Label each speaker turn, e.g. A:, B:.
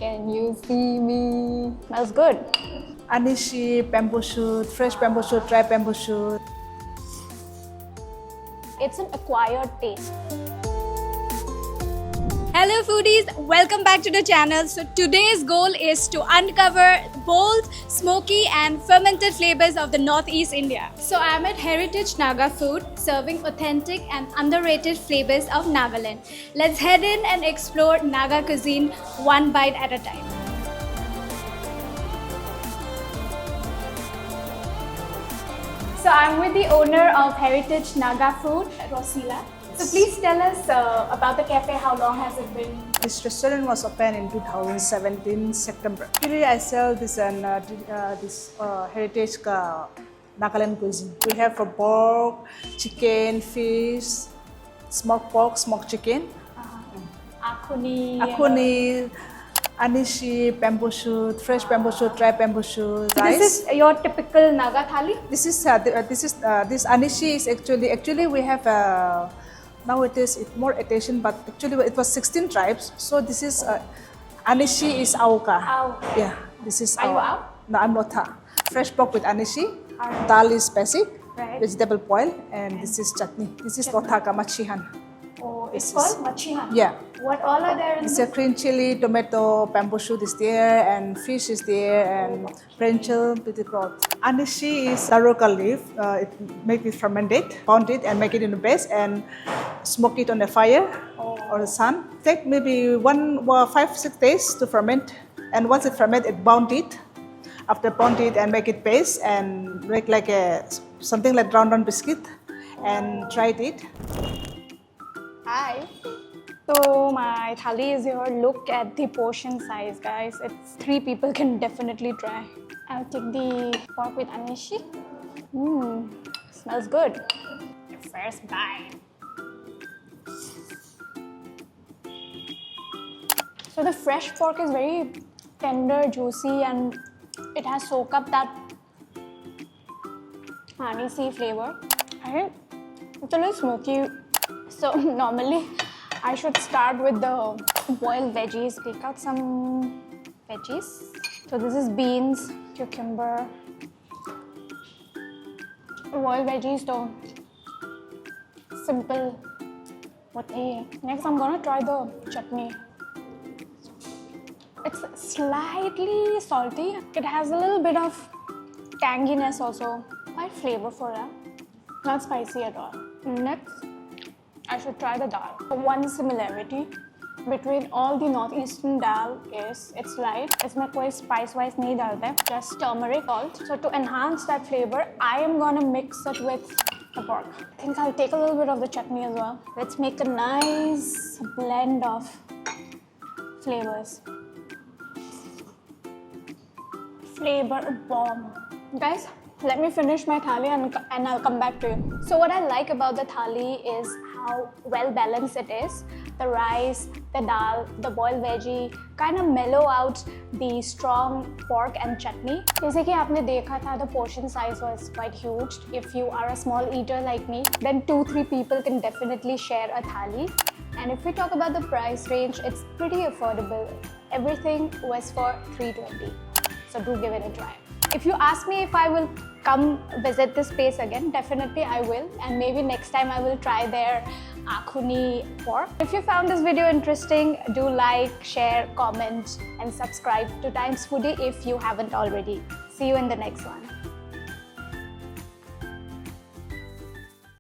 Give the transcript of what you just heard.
A: Can you see me? Smells good.
B: Anishi, bamboo shoot, fresh bamboo shoot, dry bamboo shoot.
A: It's an acquired taste.
C: Hello foodies, welcome back to the channel. So today's goal is to uncover bold, smoky and fermented flavors of the Northeast India. So I'm at Heritage Naga Food, serving authentic and underrated flavors of Nagaland. Let's head in and explore Naga cuisine one bite at a time. So I'm with the owner of Heritage Naga Food, Rosila. So please tell us about the cafe. How long has it been?
B: This restaurant was opened in 2017 September. Actually, I sell this heritage Nagaland cuisine. We have for pork, chicken, fish, smoked pork, smoked chicken,
C: Akhuni,
B: anishi, bamboo shoot, fresh bamboo shoot, dry bamboo shoot.
C: So this is your typical Naga thali?
B: This anishi is actually we have. Now it's more attention, but actually it was 16 tribes. So this is anishi is auka. Yeah, this is.
C: Are you out?
B: No, I'm not. Fresh pork with anishi. Dal is basic.
C: Right.
B: Vegetable boil, and this is chutney. This is lotaka Machihan.
C: Oh, it's called Machihan.
B: Yeah.
C: What all are there in
B: It's
C: this?
B: a green chili, tomato, bamboo shoot is there, and fish is there, and brinjal, pretty broad. Anishi is saruka leaf. It make it fermented, pound it, and make it in the base, and smoke it on the fire or the sun. Take maybe 5-6 days to ferment, and once it ferment, it bound it. After bound it and make it paste, and make like something like round biscuit, and tried it.
C: Hi. So my thali is here. Look at the portion size, guys. It's 3 people can definitely try. I'll take the pork with anishi. Smells good. First bite. So the fresh pork is very tender, juicy, and it has soaked up that anishi flavor. I think it's a little smoky. So normally I should start with the boiled veggies. Take out some veggies. So this is beans, cucumber, boiled veggies though. Simple. Next I'm gonna try the chutney. It's slightly salty. It has a little bit of tanginess also. Quite flavorful, not spicy at all. Next, I should try the dal. One similarity between all the northeastern dal is it's light. इसमें कोई spice wise नहीं डालते, just turmeric salt. So to enhance that flavor, I am gonna mix it with the pork. I think I'll take a little bit of the chutney as well. Let's make a nice blend of flavors. Flavor bomb. Guys, let me finish my thali and I'll come back to you. So what I like about the thali is how well balanced it is. The rice, the dal, the boiled veggie kind of mellow out the strong pork and chutney. जैसे कि आपने देखा था, the portion size was quite huge. If you are a small eater like me, then 2-3 people can definitely share a thali. And if we talk about the price range, it's pretty affordable. Everything was for $320. So do give it a try. If you ask me if I will come visit this place again, definitely I will, and maybe next time I will try their akhuni pork. If you found this video interesting, do like, share, comment and subscribe to Times Foodie if you haven't already. See you in the next one.